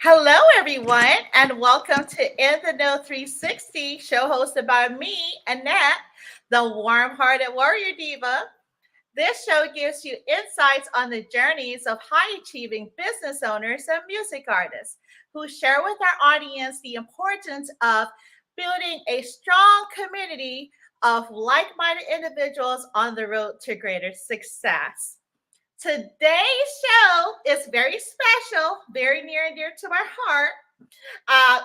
Hello, everyone, and welcome to In the Know 360, show hosted by me, Annette, the warm-hearted warrior diva. This show gives you insights on the journeys of high-achieving business owners and music artists who share with our audience the importance of building a strong community of like-minded individuals on the road to greater success. Today's show is very special, very near and dear to my heart.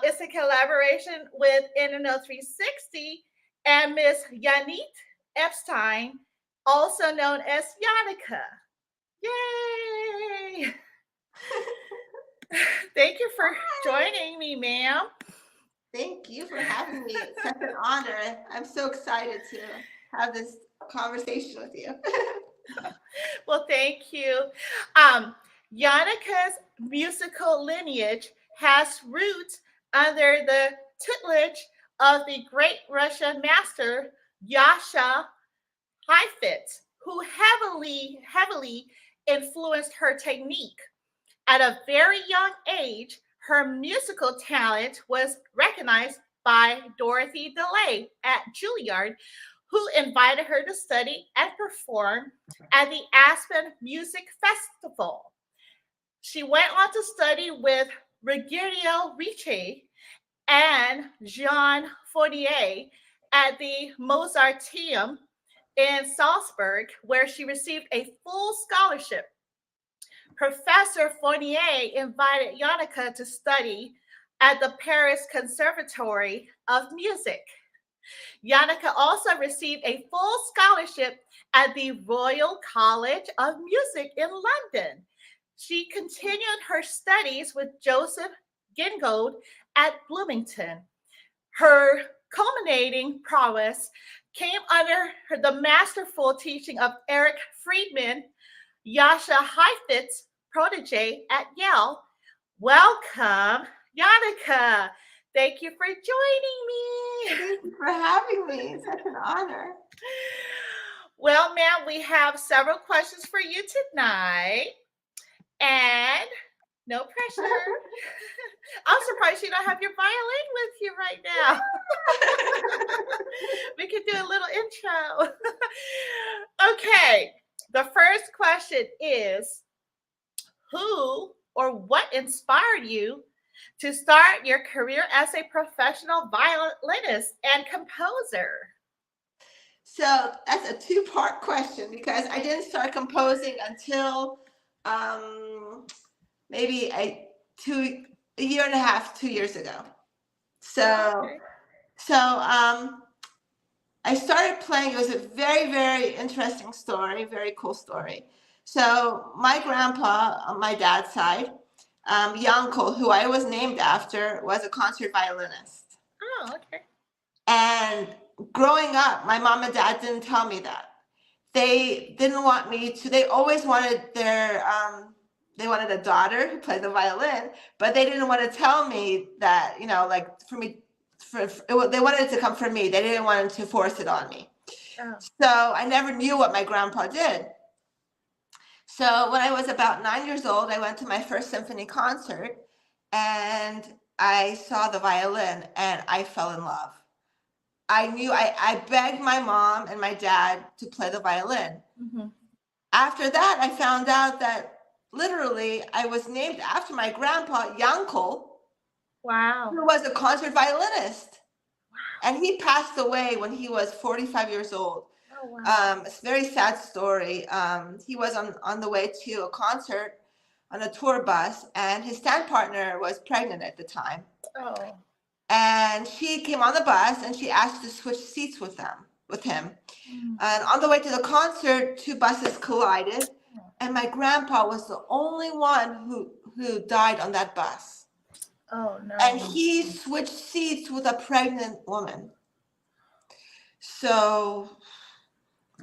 It's a collaboration with Internet 360 and Miss Yanit Epstein, also known as Yannika. Yay! Thank you for joining me, ma'am. Thank you for having me. It's such an honor. I'm so excited to have this conversation with you. Well, thank you. Yannika's musical lineage has roots under the tutelage of the great Russian master Jascha Heifetz, who heavily influenced her technique. At a very young age, her musical talent was recognized by Dorothy Delay at Juilliard, who invited her to study and perform at the Aspen Music Festival. She went on to study with Ruggiero Ricci and Jean Fournier at the Mozarteum in Salzburg, where she received a full scholarship. Professor Fournier invited Yannika to study at the Paris Conservatory of Music. Yannika also received a full scholarship at the Royal College of Music in London. She continued her studies with Joseph Gingold at Bloomington. Her culminating prowess came under the masterful teaching of Erick Friedman, Jascha Heifetz, protege at Yale. Welcome, Yannika. Thank you for joining me. Thank you for having me. It's such an honor. Well, ma'am, we have several questions for you tonight. And no pressure. I'm surprised you don't have your violin with you right now. We could do a little intro. Okay, the first question is, who or what inspired you to start your career as a professional violinist and composer? So that's a two-part question because I didn't start composing until maybe a year and a half, 2 years ago. So I started playing. It was a very, very interesting story, very cool story. So my grandpa on my dad's side, Gingold, who I was named after, was a concert violinist. Oh, okay. And growing up, my mom and dad didn't tell me that. They didn't want me to. They always wanted they wanted a daughter who played the violin, but they didn't want to tell me that, like for me, they wanted it to come from me. They didn't want to force it on me. Oh. So I never knew what my grandpa did. So when I was about 9 years old, I went to my first symphony concert and I saw the violin and I fell in love. I begged my mom and my dad to play the violin. Mm-hmm. After that, I found out that literally I was named after my grandpa, Gingold. Wow. Who was a concert violinist. Wow. And he passed away when he was 45 years old. Oh, wow. It's a very sad story. He was on the way to a concert on a tour bus, and his stand partner was pregnant at the time. Oh. And she came on the bus, and she asked to switch seats with him. Mm. And on the way to the concert, two buses collided, and my grandpa was the only one who died on that bus. Oh, no. And he switched seats with a pregnant woman. So...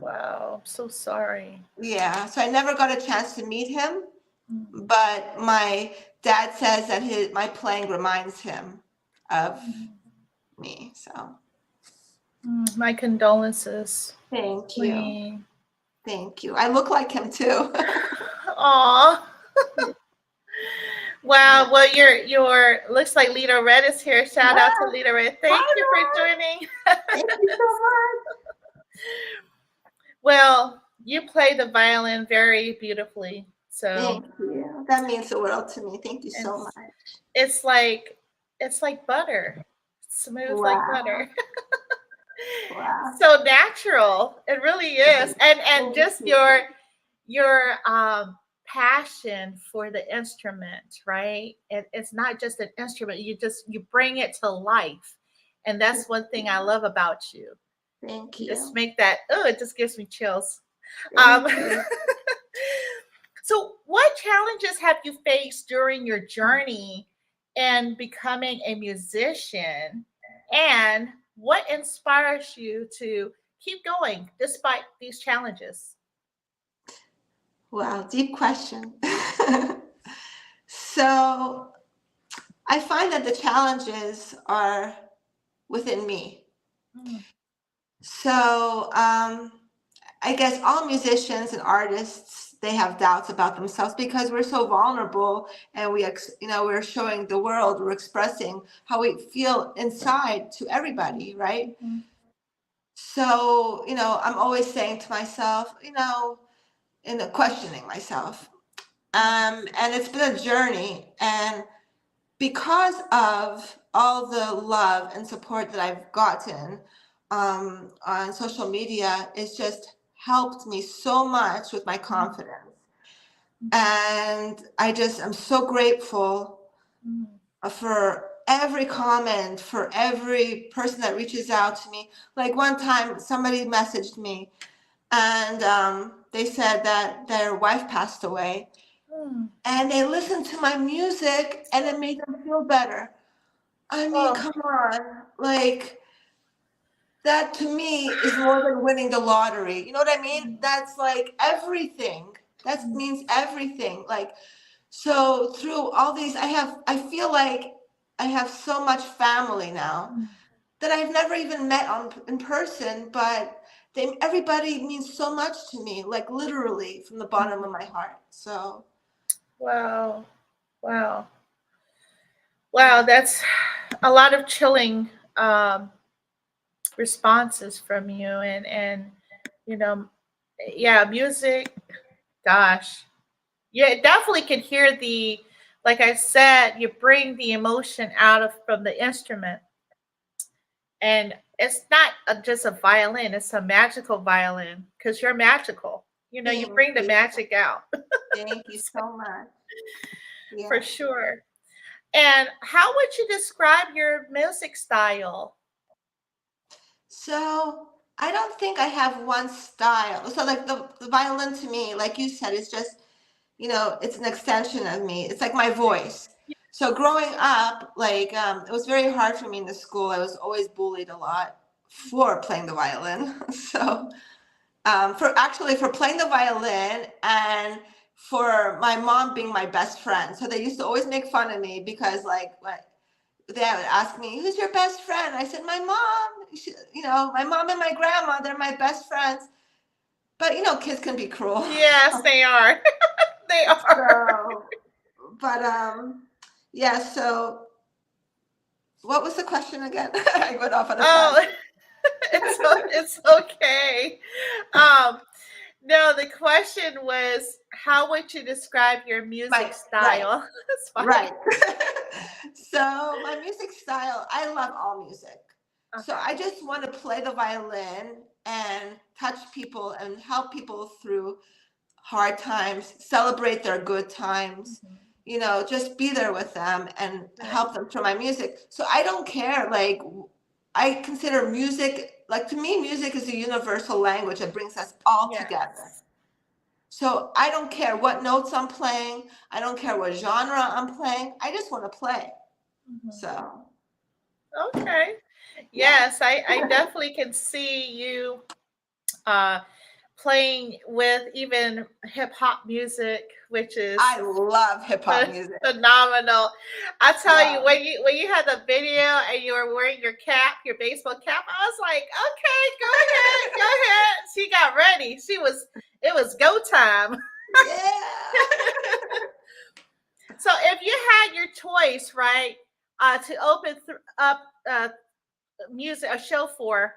Wow, I'm so sorry. Yeah, so I never got a chance to meet him, but my dad says that my playing reminds him of me. So, my condolences. Thank you. Thank you. I look like him too. Aw. Wow. Well, your looks like Lita Red is here. Shout out to Lita Red. Thank you for joining. Thank you so much. Well, you play the violin very beautifully. So Thank you. That means the world to me. Thank you so it's much. it's like butter. Smooth like butter. Wow. So natural. It really is. And Thank just you. your passion for the instrument, right? It's not just an instrument. You bring it to life. And that's one thing I love about you. Thank You you. just make that, it just gives me chills. Thank you. So what challenges have you faced during your journey in becoming a musician? And what inspires you to keep going despite these challenges? Wow, deep question. So I find that the challenges are within me. Mm. So I guess all musicians and artists, they have doubts about themselves because we're so vulnerable, and we're showing the world, we're expressing how we feel inside to everybody, right? Mm-hmm. So, I'm always saying to myself, questioning myself. And it's been a journey. And because of all the love and support that I've gotten on social media, it's just helped me so much with my confidence. And I'm so grateful for every comment, for every person that reaches out to me. Like one time somebody messaged me, and they said that their wife passed away, and they listened to my music and it made them feel better. I mean, come on, like that to me is more than winning the lottery. You know what I mean? That's like everything. That means everything. Like, so through all these, I feel like I have so much family now that I've never even met in person, but everybody means so much to me, like literally from the bottom of my heart. So. Wow. That's a lot of chilling responses from you, and music, gosh, definitely can hear like I said, you bring the emotion from the instrument, and it's not just a violin, it's a magical violin, because you're magical. You bring the magic out. Thank you so much. Yeah. For sure. And how would you describe your music style? So I don't think I have one style. So like the violin to me, like you said, is just, it's an extension of me. It's like my voice. So growing up, like it was very hard for me in the school. I was always bullied a lot for playing the violin. So for playing the violin, and for my mom being my best friend. So they used to always make fun of me because like they would ask me, who's your best friend? I said, my mom. My mom and my grandma, they're my best friends. But kids can be cruel. Yes, they are. They are. So, but yeah, so what was the question again? I went off on a tangent. It's okay. No, the question was, how would you describe your music style? Right. So my music style, I love all music. Okay. So I just want to play the violin and touch people and help people through hard times, celebrate their good times, just be there with them and help them through my music. So I don't care, like I consider music, like to me, music is a universal language that brings us all together. So I don't care what notes I'm playing. I don't care what genre I'm playing. I just want to play. So. Okay. Yes, I definitely can see you playing with even hip hop music, which is I love hip hop music. Phenomenal. I tell you, when you had the video and you were wearing your cap, your baseball cap, I was like, okay, go ahead. She got ready. It was go time. Yeah. So if you had your choice, right, to open up a show for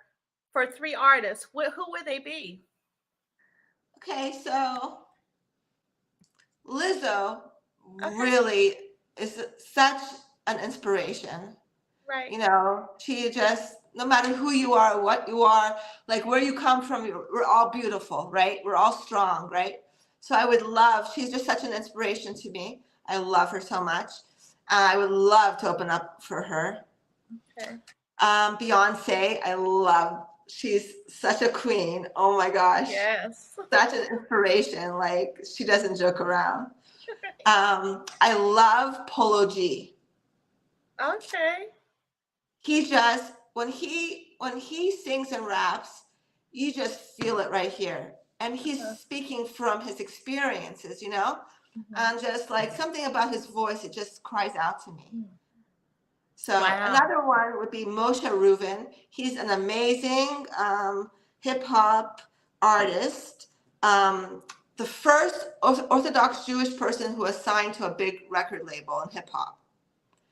3 artists, who would they be? Okay, so Lizzo Okay, really is such an inspiration. right. You know, she just, no matter who you are, what you are, like where you come from, we're all beautiful, right? We're all strong, right? So I would love, she's just such an inspiration to me. I love her so much. I would love to open up for her. Okay. Beyonce, I love, she's such a queen. Oh my gosh. Yes. Such an inspiration. Like, she doesn't joke around. I love Polo G. Okay. He just, when he sings and raps, you just feel it right here. And he's speaking from his experiences, you know? And just like something about his voice, it just cries out to me. So another one would be Moshe Rubin. He's an amazing hip hop artist. The first Orthodox Jewish person who was signed to a big record label in hip hop.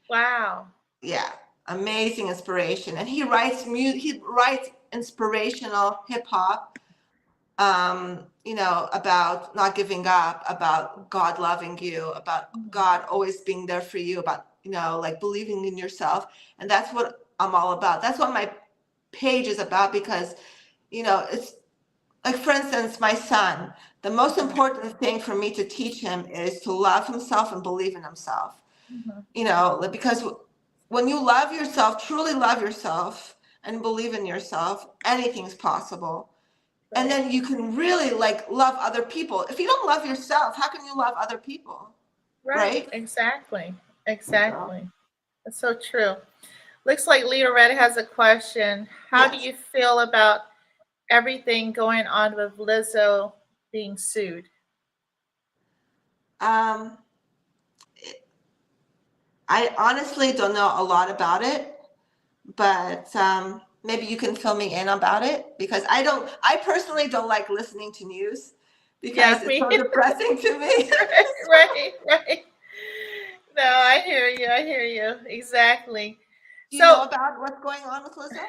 Wow. Yeah, amazing inspiration. And he writes inspirational hip hop, you know, about not giving up, about God loving you, about God always being there for you, about, you know, like believing in yourself. And that's what I'm all about. That's what my page is about, because, you know, it's like, for instance, my son, the most important thing for me to teach him is to love himself and believe in himself. You know, because when you love yourself, truly love yourself and believe in yourself, anything's possible. Right. And then you can really like love other people. If you don't love yourself, how can you love other people? Right? Exactly. That's so true. Looks like Leah Red has a question. How do you feel about everything going on with Lizzo being sued? I honestly don't know a lot about it, but maybe you can fill me in about it, because I personally don't like listening to news, because it's so depressing to me. Right. No, I hear you. Exactly. Do you know about what's going on with Lizzo?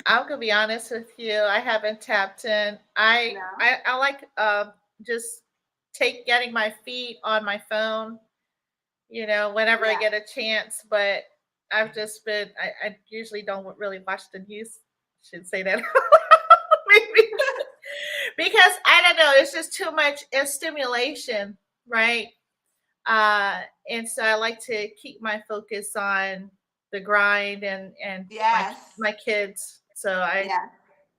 I'm gonna be honest with you. I haven't tapped in. I like just getting my feet on my phone, you know, whenever I get a chance. But I've just been, I usually don't really watch the news. Should say that. Maybe. Because I don't know, it's just too much stimulation, right? And so I like to keep my focus on the grind and my kids. So I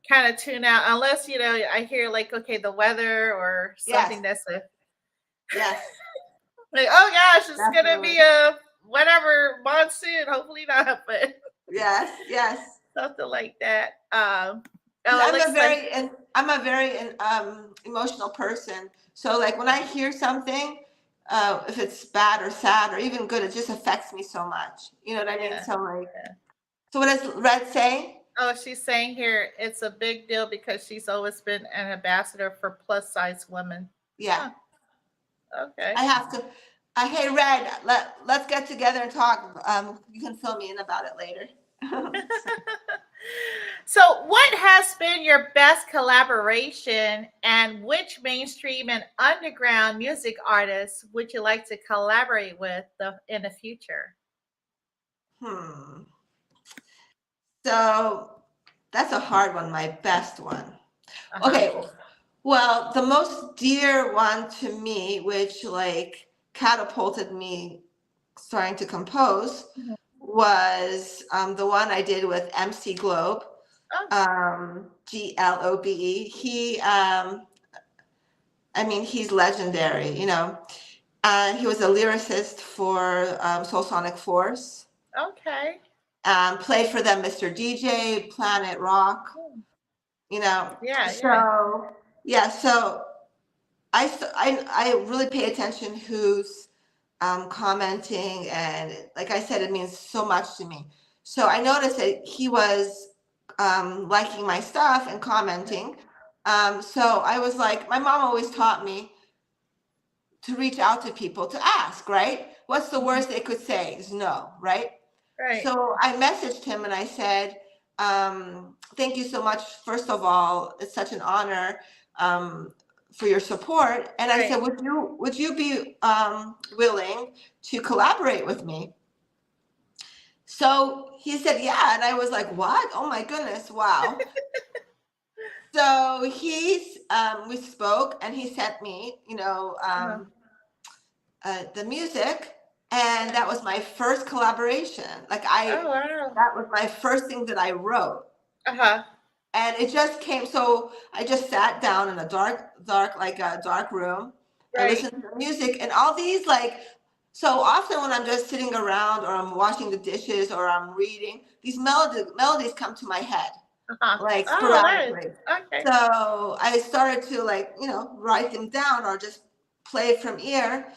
kind of tune out, unless, you know, I hear like, okay, the weather or something that's a like, oh gosh, it's gonna be a whatever monsoon. Hopefully not, but something like that. I'm a very emotional person. So like when I hear something, if it's bad or sad or even good, it just affects me so much. You know what I mean? So like, so what does Red say? Oh, she's saying here it's a big deal because she's always been an ambassador for plus size women. Yeah. Okay. I have to. Hey, Red, let's get together and talk. You can fill me in about it later. So what has been your best collaboration, and which mainstream and underground music artists would you like to collaborate with in the future? So that's a hard one, my best one. Okay, well, the most dear one to me, which like catapulted me starting to compose, was the one I did with MC Globe, Globe. He, I mean, he's legendary, you know. He was a lyricist for Soul Sonic Force. Okay. Played for them Mr. DJ, Planet Rock, you know. So I really pay attention who's commenting, and like I said, it means so much to me. So I noticed that he was liking my stuff and commenting. So I was like, my mom always taught me, to reach out to people to ask, right? What's the worst they could say is no, right? Right. So I messaged him and I said, thank you so much. First of all, it's such an honor for your support. And I said, would you be willing to collaborate with me? So he said, yeah. And I was like, what? Oh my goodness. Wow. So we spoke and he sent me, the music. And that was my first collaboration. Like that was my first thing that I wrote. And it just came. So I just sat down in a dark room. I listened to the music and all these so often when I'm just sitting around or I'm washing the dishes or I'm reading, these melodies come to my head, sporadically. Okay. So I started to write them down or just play it from ear.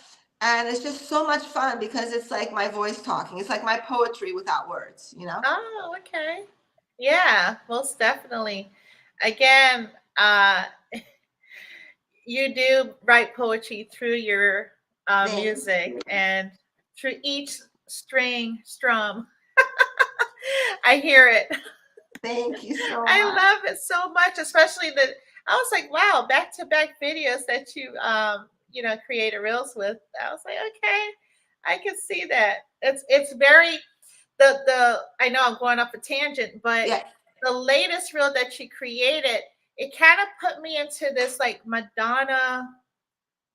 And it's just so much fun because it's like my voice talking. It's like my poetry without words, Oh, okay. Yeah, most definitely. Again, you do write poetry through your music and through each strum. I hear it. Thank you so much. I love it so much, especially that I was like, wow, back-to-back videos that you created reels with. I was like, okay, I can see that. It's very I know I'm going off a tangent, but the latest reel that you created, it kind of put me into this like Madonna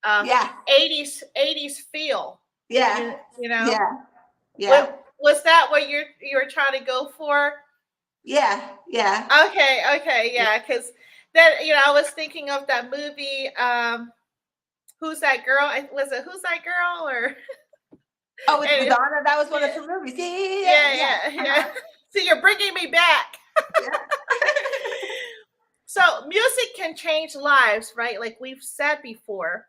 80s feel. Yeah. Yeah. Was that what you were trying to go for? Yeah. Okay, yeah, because then I was thinking of that movie, Who's That Girl? Was it Who's That Girl or Oh, it's Madonna. That was one of her movies. Yeah. So you're bringing me back. Yeah. So music can change lives, right? Like we've said before,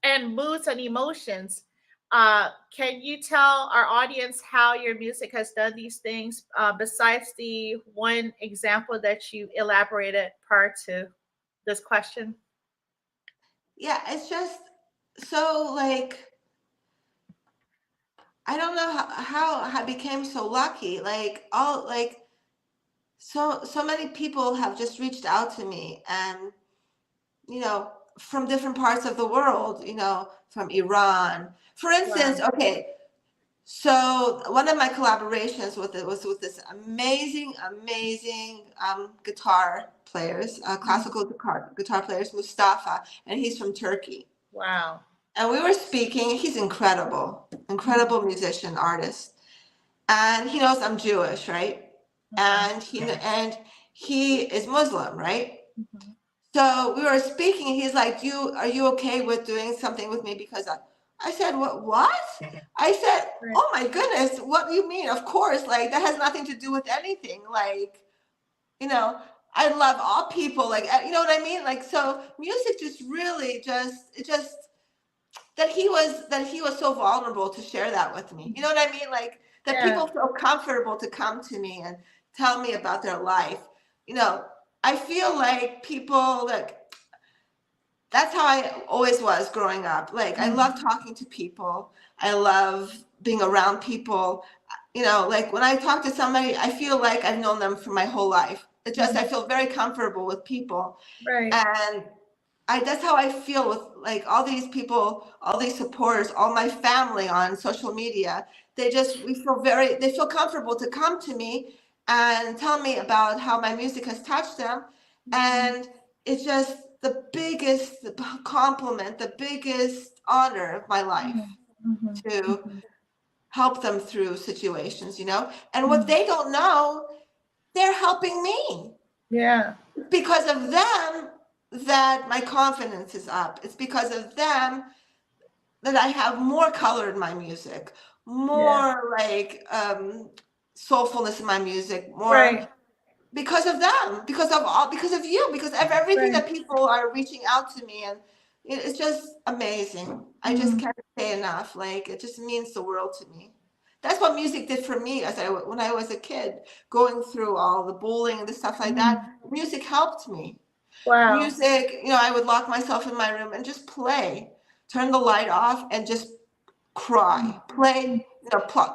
and moods and emotions. Can you tell our audience how your music has done these things besides the one example that you elaborated prior to this question? Yeah, it's just so I don't know how I became so lucky. So many people have just reached out to me and from different parts of the world, from Iran. For instance, okay, so one of my collaborations was with this amazing guitar players, classical guitar players, Mustafa, and he's from Turkey. Wow. And we were speaking. He's incredible musician, artist, and he knows I'm Jewish, right? And he is Muslim, right? Mm-hmm. So we were speaking. He's like, are you okay with doing something with me? Because I said, what? I said, oh my goodness, what do you mean? Of course, that has nothing to do with anything. I love all people, you know what I mean? So music just really that he was so vulnerable to share that with me. You know what I mean? That people feel comfortable to come to me and tell me about their life. I feel like people that's how I always was growing up. I love talking to people. I love being around people. When I talk to somebody, I feel like I've known them for my whole life. It's just, I feel very comfortable with people. Right. And that's how I feel with all these people, all these supporters, all my family on social media. They feel comfortable to come to me and tell me about how my music has touched them. And it's just the biggest compliment, the biggest honor of my life to help them through situations, and what they don't know, they're helping me. Yeah. Because of them that my confidence is up. It's because of them that I have more color in my music, more soulfulness in my music, more because of them, because of you, because of everything that people are reaching out to me, and it's just amazing. I just can't say enough. It just means the world to me. That's what music did for me when I was a kid, going through all the bullying and the stuff like that. Music helped me. Wow. Music, I would lock myself in my room and just play. turn the light off, and just cry, play, play,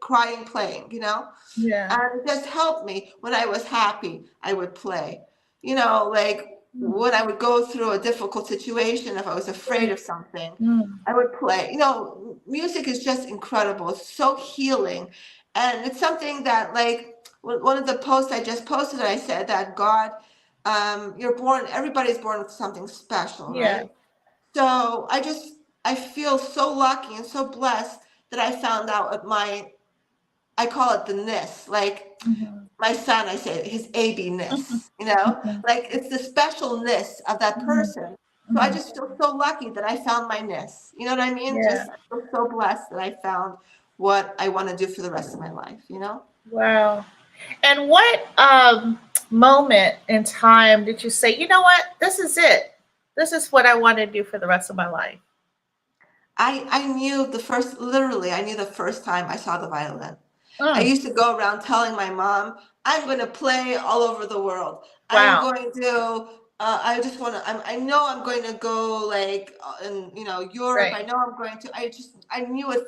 crying, playing, Yeah. and it just helped me. When I was happy, I would play, like when I would go through a difficult situation, if I was afraid of something, I would play. Music is just incredible. It's so healing. And it's something that, like, one of the posts I just posted, I said that God, everybody's born with something special, Yeah. right? So I feel so lucky and so blessed that I found out I call it the ness, like my son, I say his AB-ness, like it's the specialness of that person. So I just feel so lucky that I found my ness. You know what I mean? Yeah. Just feel so blessed that I found what I want to do for the rest of my life, Wow. And what moment in time did you say, you know what, this is it? This is what I want to do for the rest of my life? I knew I knew the first time I saw the violin. I Mm. used to go around telling my mom, I'm going to play all over the world. I'm Wow. going to, I just want to, I know I'm going to go like in, Europe. Right. I know I'm going to, I knew it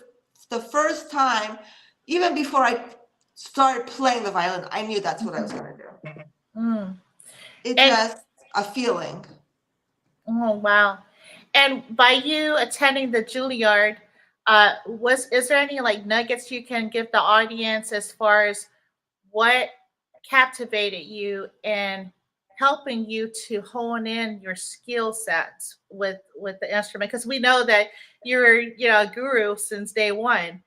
the first time, even before I started playing the violin, I knew that's what I was going to do. Mm. It And just a feeling. oh wow. And by you attending the Juilliard, is there any like nuggets you can give the audience as far as what captivated you and helping you to hone in your skill sets with the instrument? Because we know that you're a guru since day one,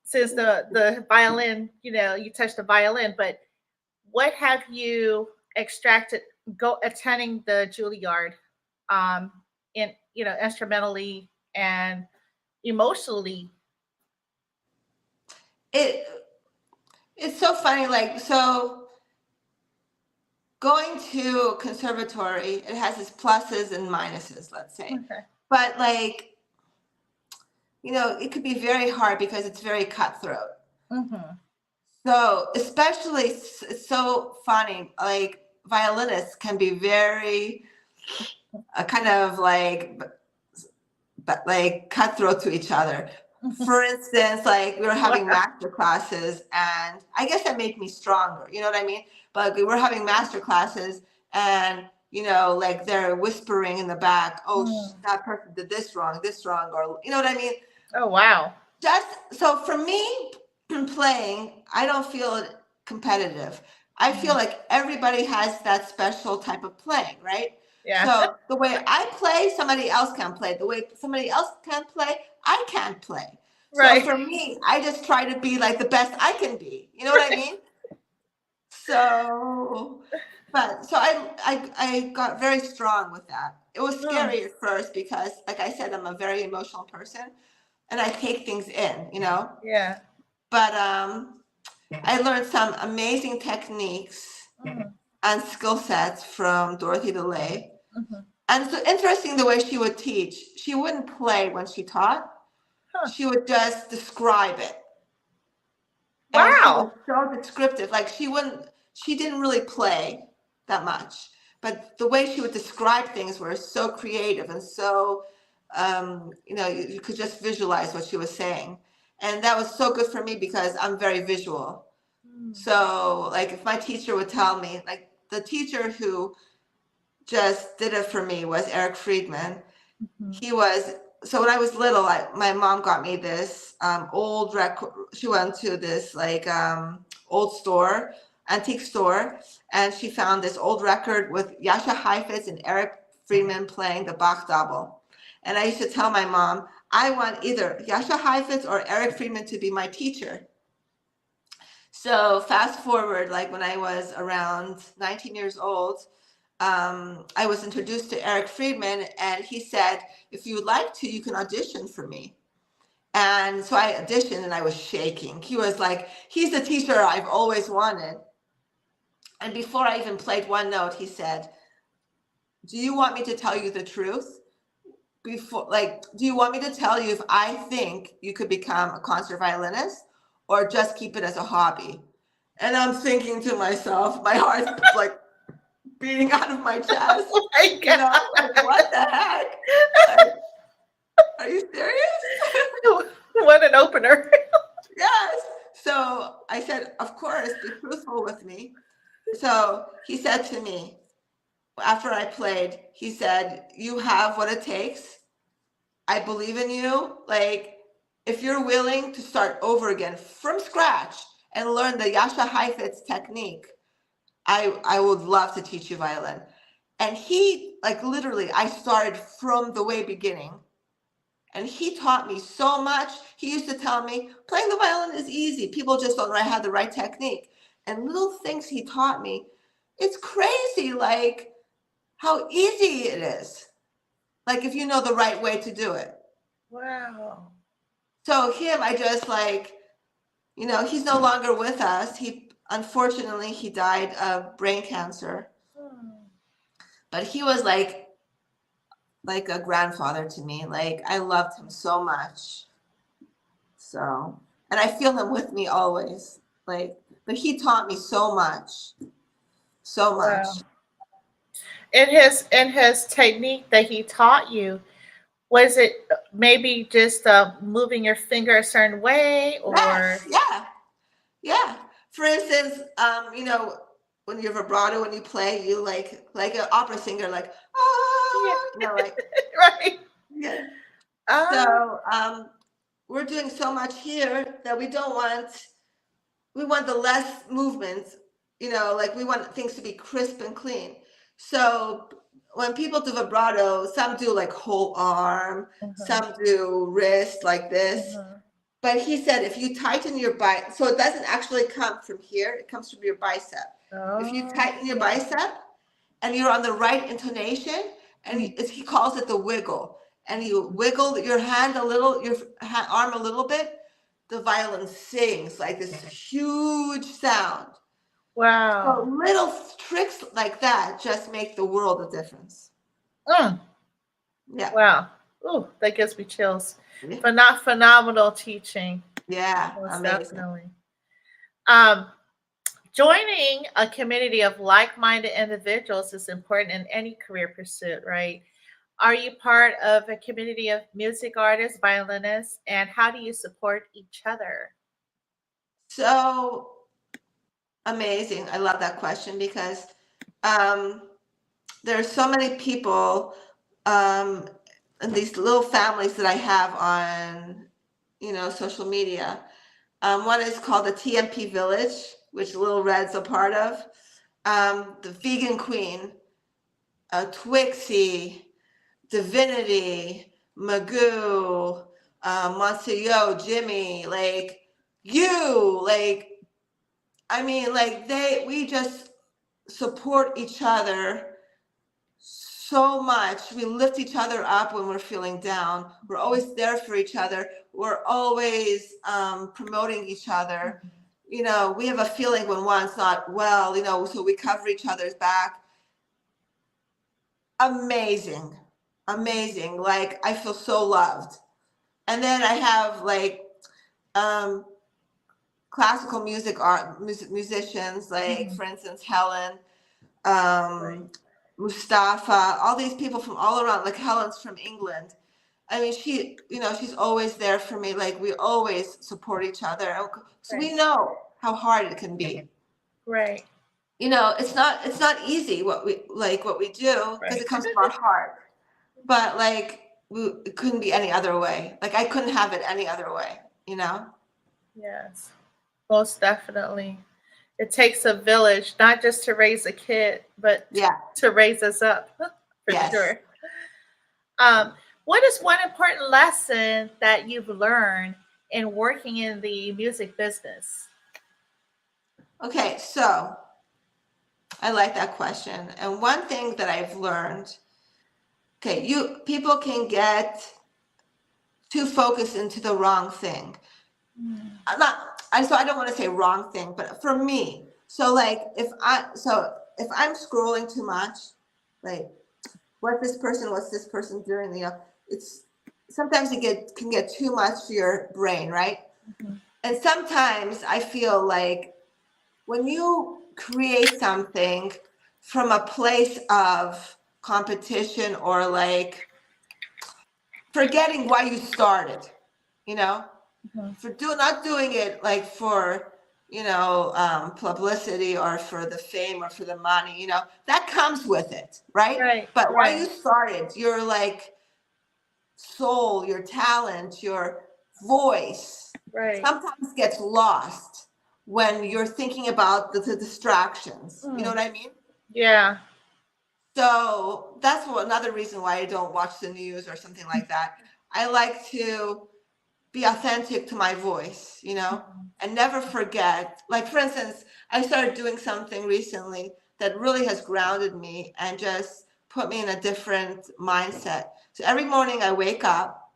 since the violin, you touched the violin. But what have you extracted go attending the Juilliard, um, in instrumentally and emotionally? It it's so funny, like, so going to a conservatory, it has its pluses and minuses, let's say. Okay. But like, it could be very hard because it's very cutthroat. Mm-hmm. So especially, it's so funny, like violinists can be very kind of like cutthroat to each other. For instance, like we were having Wow. master classes, and I guess that made me stronger. You know what I mean? But we were having master classes, and like they're whispering in the back, "Oh, Mm. that person did this wrong, or you know what I mean?" Oh wow. Just so for me, playing, I don't feel competitive. I feel Mhm. like everybody has that special type of playing, right? Yeah. So the way I play, somebody else can play. The way somebody else can play, I can't play. So Right. for me, I just try to be like the best I can be. You know what I mean? So, so I got very strong with that. It was Mm. scary at first because, like I said, I'm a very emotional person and I take things in. Yeah. But I learned some amazing techniques Mm. and skill sets from Dorothy Delay. Mhm. And it's interesting the way she would teach. She wouldn't play when she taught. Huh. She would just describe it. And she was Wow. so descriptive. Like she didn't really play that much. But the way she would describe things were so creative and so, you could just visualize what she was saying. And that was so good for me because I'm very visual. Mm. So like if my teacher would tell me, like the teacher who just did it for me was Erick Friedman. Mhm. So when I was little, my mom got me this old record. She went to this like old store, antique store, and she found this old record with Jascha Heifetz and Erick Friedman playing the Bach double. And I used to tell my mom, I want either Jascha Heifetz or Erick Friedman to be my teacher. So fast forward, like when I was around 19 years old, I was introduced to Erick Friedman, and he said, if you would like to, you can audition for me. And so I auditioned and I was shaking. He was like, he's the teacher I've always wanted. And before I even played one note, he said, do you want me to tell you the truth? Do you want me to tell you if I think you could become a concert violinist or just keep it as a hobby? And I'm thinking to myself, my heart's like beating out of my chest. Oh my You know, God. like, what the heck? Like, are you serious? What an opener. Yes. So I said, of course, be truthful with me. So he said to me, after I played, he said, you have what it takes. I believe in you. Like, if you're willing to start over again from scratch and learn the Jascha Heifetz technique, I would love to teach you violin. And he, like, literally, I started from the way beginning. And he taught me so much. He used to tell me, playing the violin is easy. People just don't know I have the right technique. And little things he taught me, it's crazy, like, how easy it is. Like, if you know the right way to do it. Wow. So him, I just like, you know, he's no longer with us. Unfortunately, he died of brain cancer. But he was like a grandfather to me. Like, I loved him so much. So, and I feel him with me always. Like, but he taught me so much. So much. Wow. In his technique that he taught you, was it maybe just moving your finger a certain way, or? Yes, yeah. For instance, you know, when you're vibrato, when you play, you like an opera singer, like, you know, like, Right. yeah. Oh, So we're doing so much here that we want the less movements, you know, like we want things to be crisp and clean. So when people do vibrato, some do like whole arm, some do wrist like this. But he said, if you tighten your bicep, so it doesn't actually come from here, it comes from your bicep. If you tighten your bicep and you're on the right intonation, and he calls it the wiggle, and you wiggle your hand a little, your arm a little bit, the violin sings like this huge sound. wow. So little tricks like that just make the world of difference. Yeah. Wow. Ooh, that gives me chills. Yeah. Phenomenal teaching. Yeah, Most amazing. definitely. Joining a community of like-minded individuals is important in any career pursuit, right? Are you part of a community of music artists, violinists, and how do you support each other? So amazing. I love that question because there are so many people and these little families that I have on, you know, social media. One is called the TMP Village, which Little Red's a part of. The Vegan Queen, Twixie, Divinity, Magoo, Monsieur, Jimmy, like you, like, I mean, like we just support each other so much. We lift each other up when we're feeling down. We're always there for each other. We're always promoting each other. You know, we have a feeling when one's not well, you know, so we cover each other's back. Amazing. Like, I feel so loved. And then I have like classical musicians, like for instance, Helen, Mustafa, all these people from all around, like Helen's from England. I mean, she's always there for me. Like, we always support each other. So we know how hard it can be. Right. You know, it's not easy what we do, because it comes from our heart. But like, it couldn't be any other way. Like, I couldn't have it any other way, you know? Yes, most definitely. It takes a village, not just to raise a kid, but to raise us up, for sure. What is one important lesson that you've learned in working in the music business? Okay, so I like that question. And one thing that I've learned, people can get too focused into the wrong thing. So I don't want to say wrong thing, but for me, so like if I'm scrolling too much, like what's this person doing? You know, it's sometimes can get too much to your brain, right? And sometimes I feel like when you create something from a place of competition or like forgetting why you started, for not doing it like for, publicity or for the fame or for the money, that comes with it, right? Right. But why Right. you started, your like soul, your talent, your voice, Right. sometimes gets lost when you're thinking about the distractions. You know what I mean? Yeah. So that's another reason why I don't watch the news or something like that. I like to be authentic to my voice, and never forget. Like, for instance, I started doing something recently that really has grounded me and just put me in a different mindset. So every morning I wake up,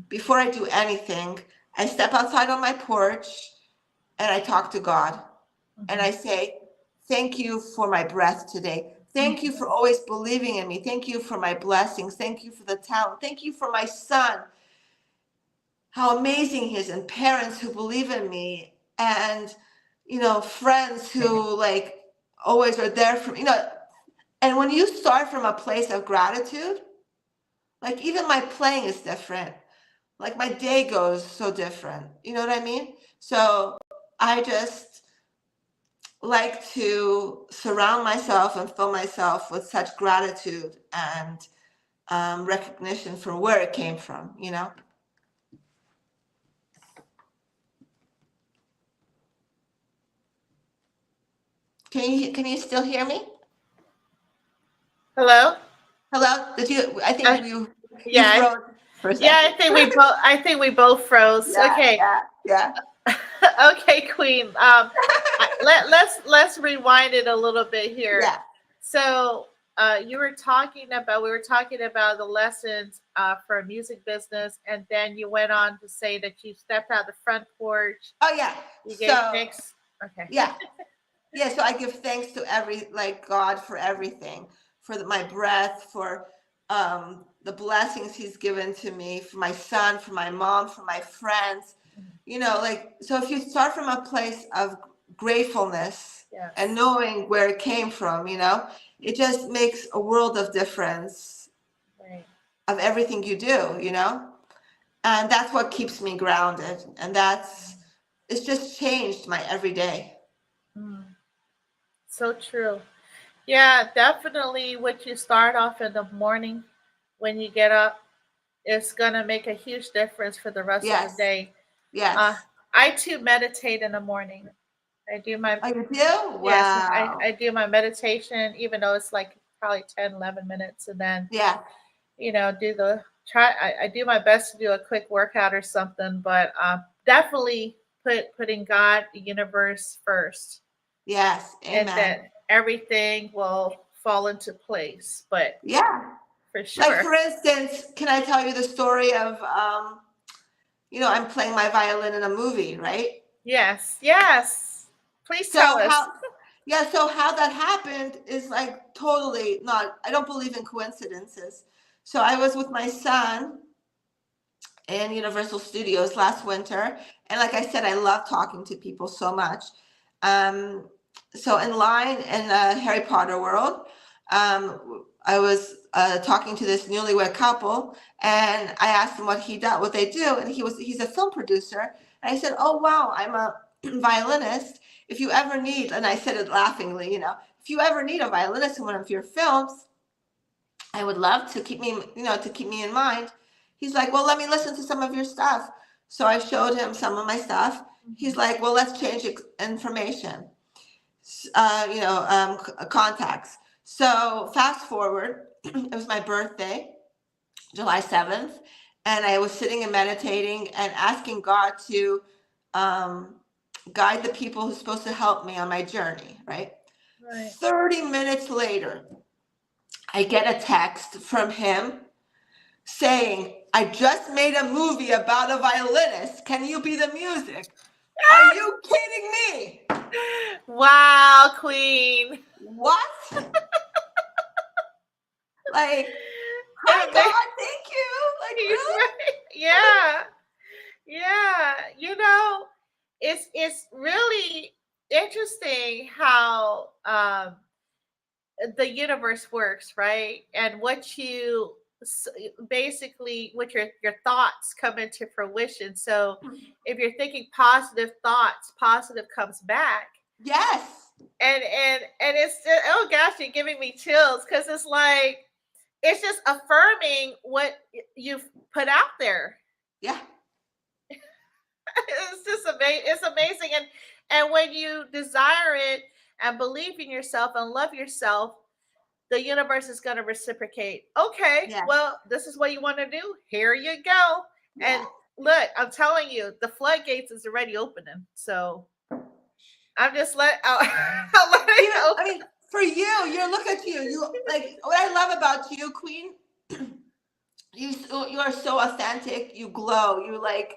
before I do anything, I step outside on my porch and I talk to God. And I say, thank you for my breath today. Thank you for always believing in me. Thank you for my blessings. Thank you for the talent. Thank you for my son, how amazing he is, and parents who believe in me, and friends who like always are there for me. And when you start from a place of gratitude, like even my playing is different, like my day goes so different. You know what I mean? So I just like to surround myself and fill myself with such gratitude and recognition for where it came from. Can you still hear me? Hello? Hello? Did you? I think you Yeah. froze for a second. Yeah, I think we both froze. Yeah, Okay. Yeah. Okay, Queen. Let's rewind it a little bit here. Yeah. So we were talking about the lessons for music business, and then you went on to say that you stepped out the front porch. Oh yeah. You gave thanks. Okay. Yeah. Yeah. So I give thanks to God for everything, for my breath, for the blessings He's given to me, for my son, for my mom, for my friends. So if you start from a place of gratefulness, Yes, and knowing where it came from, it just makes a world of difference, right, of everything you do, and that's what keeps me grounded, and it's just changed my everyday. So true. Yeah, definitely what you start off in the morning when you get up is going to make a huge difference for the rest of the Yes. day. Yes. I too meditate in the morning. I do my Oh, you do? Wow. Yes, I do my meditation, even though it's like probably 10, 11 minutes, and then Yeah. I do my best to do a quick workout or something, but definitely putting God, the universe first. Yes. Amen. And that everything will fall into place. But yeah, for sure. Like, for instance, can I tell you the story of I'm playing my violin in a movie, right? Yes. Please tell us. So how that happened is like totally not, I don't believe in coincidences. So I was with my son in Universal Studios last winter, and like I said, I love talking to people so much. So in line in the Harry Potter world, I was talking to this newlywed couple, and I asked him what they do, and he's a film producer. And I said, "Oh wow, I'm a violinist. If you ever need," and I said it laughingly, if you ever need a violinist in one of your films, I would love to keep me in mind. He's like, "Well, let me listen to some of your stuff." So I showed him some of my stuff. He's like, "Well, let's change information, contacts." So fast forward, it was my birthday, July 7th, and I was sitting and meditating and asking God to guide the people who's supposed to help me on my journey, right? 30 minutes later, I get a text from him saying, "I just made a movie about a violinist. Can you be the music?" Are you kidding me? Wow, Queen. What? Like, hi, God, thank you. Like, really? Yeah. It's really interesting how the universe works, right? And what you basically, what your thoughts come into fruition. So if you're thinking positive thoughts, positive comes back. Yes. And it's just, oh gosh, you're giving me chills, because it's like it's just affirming what you've put out there. Yeah. It's just amazing. It's amazing. And when you desire it and believe in yourself and love yourself, the universe is going to reciprocate. Okay, Yeah. well, this is what you want to do. Here you go. Yeah. And look, I'm telling you, the floodgates is already opening. So I'm just I'll let it Even, I open. mean, for you, look at you. You like what I love about you, Queen. You are so authentic. You glow. You like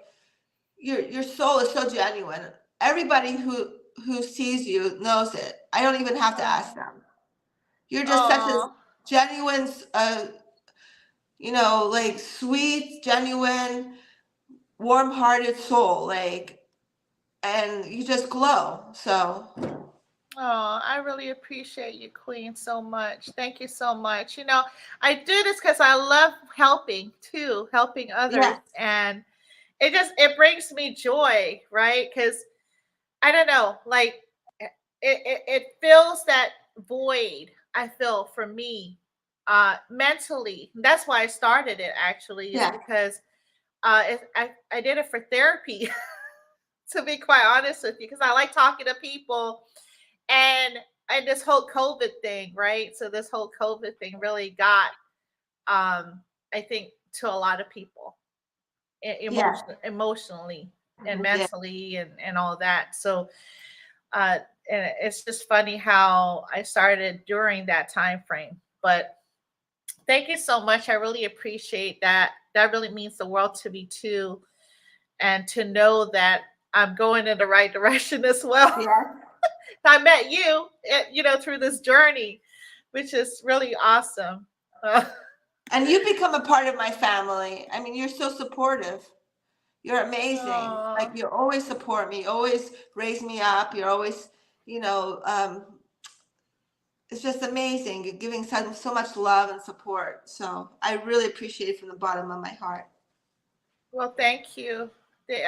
your soul is so genuine. Everybody who sees you knows it. I don't even have to ask them. You're just such a Oh, genuine, like sweet, genuine, warm-hearted soul. Like, and you just glow. So oh, I really appreciate you, Queen, so much. Thank you so much. I do this because I love helping too, helping others. yeah, And it brings me joy, right? Because I don't know, like it fills that void I feel for me mentally. That's why I started it, actually, is yeah, because I did it for therapy, to be quite honest with you, because I like talking to people. and and this whole COVID thing, right? So this whole COVID thing really got I think to a lot of people, yeah, emotionally and yeah, mentally, and all that. So uh and it's just funny how I started during that time frame. But thank you so much. I really appreciate that. That really means the world to me too. And to know that I'm going in the right direction as well. yeah. I met you, through this journey, which is really awesome. Uh, And you become a part of my family. I mean, you're so supportive. You're amazing. Like oh, you always support me, always raise me up. You're always, you know, um, it's just amazing. You're giving so much love and support. So I really appreciate it from the bottom of my heart. well, thank you.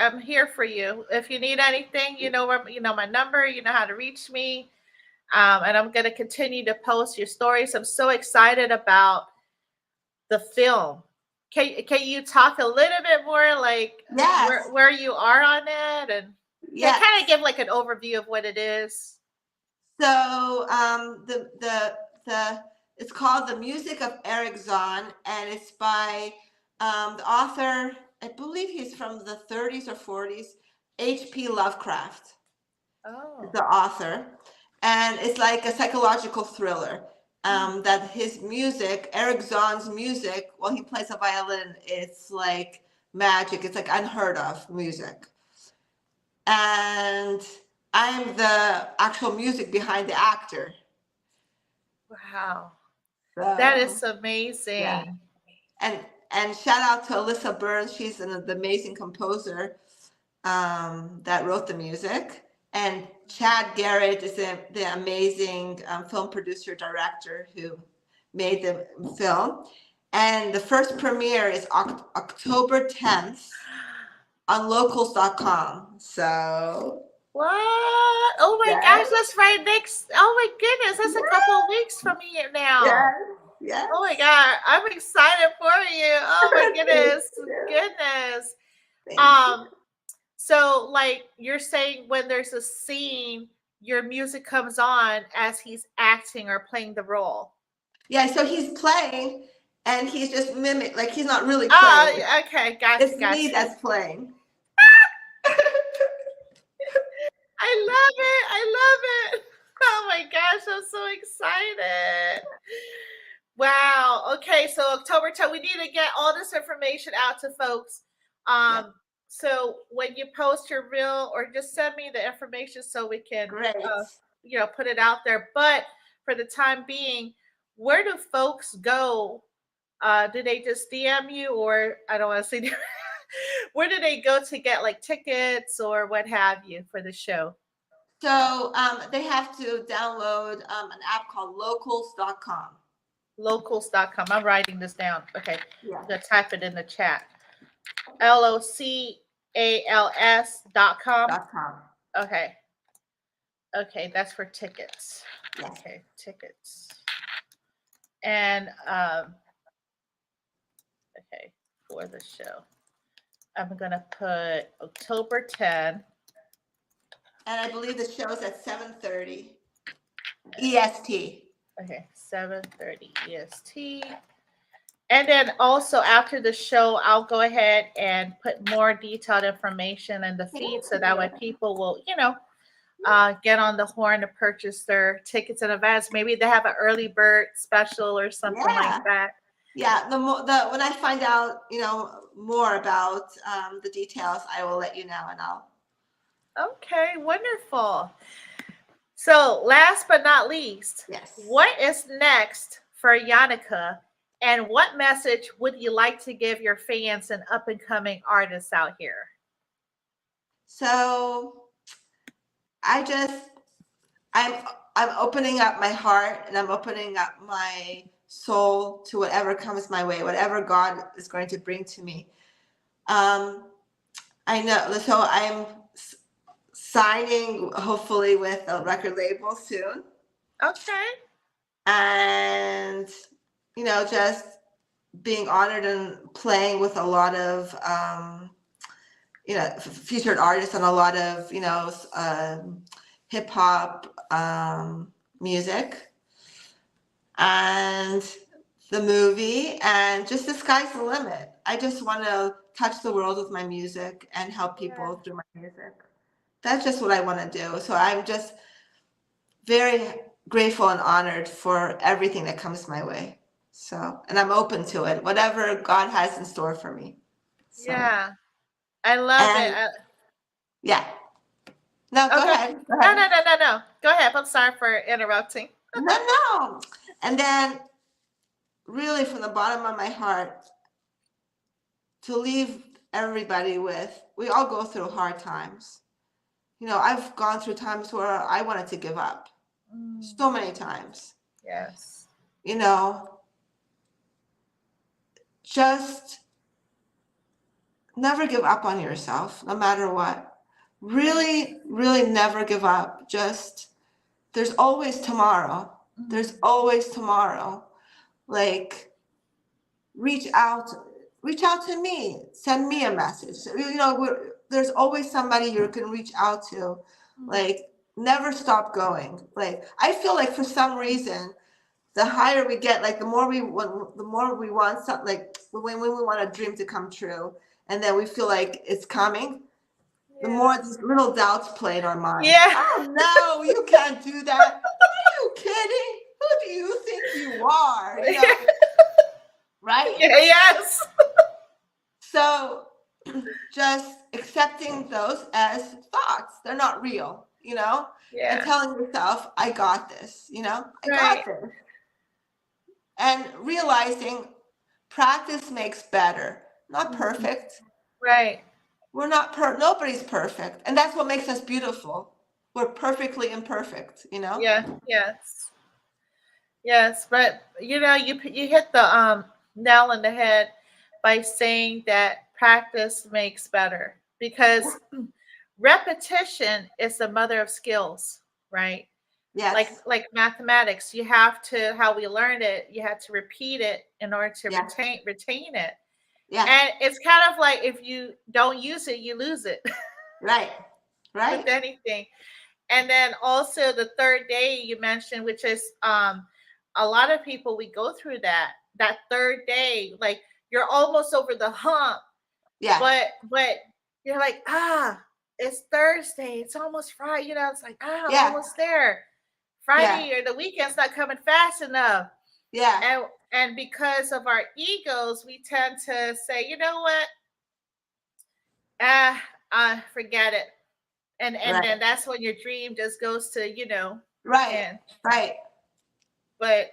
I'm here for you. If you need anything, you know my number. You know how to reach me. And I'm going to continue to post your stories. I'm so excited about the film. Can you talk a little bit more, like Yes, where you are on it, and kind of yes. give like an overview of what it is? So the it's called The Music of Erick Zahn, and it's by the author. I believe he's from the 30s or 40s. H.P. Lovecraft is Oh, the author, and it's like a psychological thriller. That his music, Erick Zahn's music, while he plays a violin, it's like magic. It's like unheard of music, and I'm the actual music behind the actor. wow, that So is yeah, amazing. and shout out to Alyssa Burns. She's the amazing composer that wrote the music, and Chad Garrett is the amazing film producer director who made the film. And the first premiere is October 10th on locals.com. So What? Oh my gosh, yes, that's right next. Oh my goodness, that's a couple of weeks from here now. yes, yes. Oh my god, I'm excited for you. Oh my Thank goodness, you. goodness. Thank you. Um, so like you're saying, when there's a scene, your music comes on as he's acting or playing the role. Yeah, so he's playing and he's just mimic, like he's not really playing. Ah, okay, gotcha, It's me gotcha. that's playing. I love it. I love it. Oh my gosh, I'm so excited. Wow. Okay, so October 10th, we need to get all this information out to folks. Yeah, So when you post your reel, or just send me the information so we can, great. put it out there. But for the time being, where do folks go? Do they just DM you, or I don't want to say, where do they go to get like tickets or what have you for the show? So they have to download an app called locals.com. Locals.com. I'm writing this down. Okay. Yeah. I'm going to type it in the chat. LOCALS.com. .com. Okay. Okay. That's for tickets. Yes. Okay. Tickets. And, okay. For the show. I'm going to put October 10. And I believe the show's at 7:30 EST. Okay, 7:30 EST. And then also after the show, I'll go ahead and put more detailed information in the feed so that way people will, get on the horn to purchase their tickets in advance. Maybe they have an early bird special or something like that. Yeah, when I find out, more about the details, I will let you know, and I'll. Okay, wonderful. So last but not least, yes, what is next for Yannika, and what message would you like to give your fans and up and coming artists out here? So I'm opening up my heart, and I'm opening up my soul to whatever comes my way, whatever God is going to bring to me. I know, so I'm signing hopefully with a record label soon. Okay. And just being honored and playing with a lot of featured artists and a lot of hip hop music, and the movie, and just the sky's the limit. I just want to touch the world with my music and help people through my music. That's just what I want to do. So I'm just very grateful and honored for everything that comes my way. So, and I'm open to it, whatever God has in store for me. So, yeah, I love it. Yeah. No, go ahead. No. Go ahead. I'm sorry for interrupting. No. And then, really, from the bottom of my heart, to leave everybody with, we all go through hard times. I've gone through times where I wanted to give up. So many times. Yes. Just never give up on yourself, no matter what. Really, really never give up. Just, there's always tomorrow. There's always tomorrow. Like, reach out to me. Send me a message. There's always somebody you can reach out to. Like, never stop going. Like, I feel like for some reason, the higher we get, like the more we want something, like when we want a dream to come true, and then we feel like it's coming, the more these little doubts play in our mind. Yeah. Oh no, you can't do that. Are you kidding? Who do you think you are? Right? Yes. So just accepting those as thoughts. They're not real, Yeah. and telling yourself, I got this, I got this. And realizing practice makes better. Not perfect. Right. We're not nobody's perfect. And that's what makes us beautiful. We're perfectly imperfect, Yeah. Yes. Yes. But you hit the nail on the head by saying that practice makes better, because repetition is the mother of skills, right? Yes. Like mathematics, you have to, how we learned it, you have to repeat it in order to retain it. Yeah. And it's kind of like, if you don't use it, you lose it. Right. With anything. And then also the third day you mentioned, which is a lot of people, we go through that third day, like you're almost over the hump. Yeah. But you're like, it's Thursday, it's almost Friday, it's like, I'm almost there. Friday or the weekend's not coming fast enough. Yeah. And because of our egos, we tend to say, you know what? Forget it. And then that's when your dream just goes to, Right. Right. But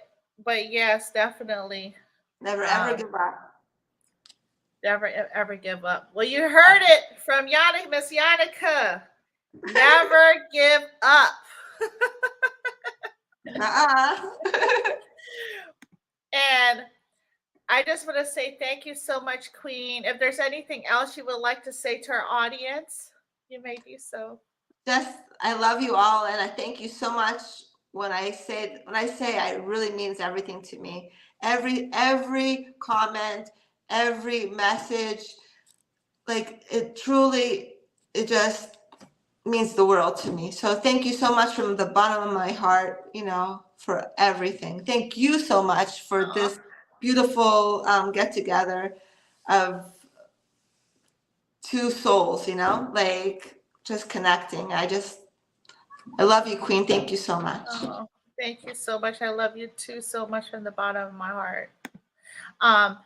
yes, definitely. Never ever give up. Never ever give up. Well, you heard it from Miss Yannika. Never give up. And I just want to say thank you so much, Queen. If there's anything else you would like to say to our audience, you may do so. Just, I love you all, and I thank you so much. When I say it really means everything to me. Every comment, every message, like it truly, it just means the world to me. So thank you so much from the bottom of my heart, for everything. Thank you so much for this beautiful get together of two souls, like just connecting. I love you, Queen. Thank you so much. Oh, thank you so much. I love you too so much from the bottom of my heart. Um,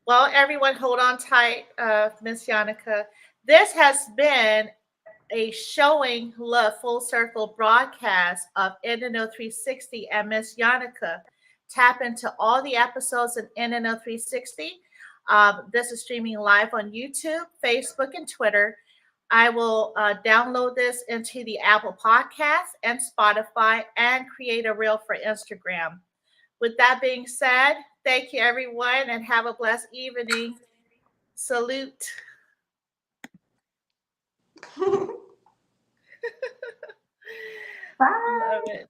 well, everyone, hold on tight, Miss Yannika. This has been a showing love full circle broadcast of NNO 360 and Miss Yannika. Tap into all the episodes in NNO 360. This is streaming live on YouTube, Facebook, and Twitter. I will download this into the Apple Podcast and Spotify and create a reel for Instagram. With that being said, thank you everyone and have a blessed evening. Salute. Bye. Love it.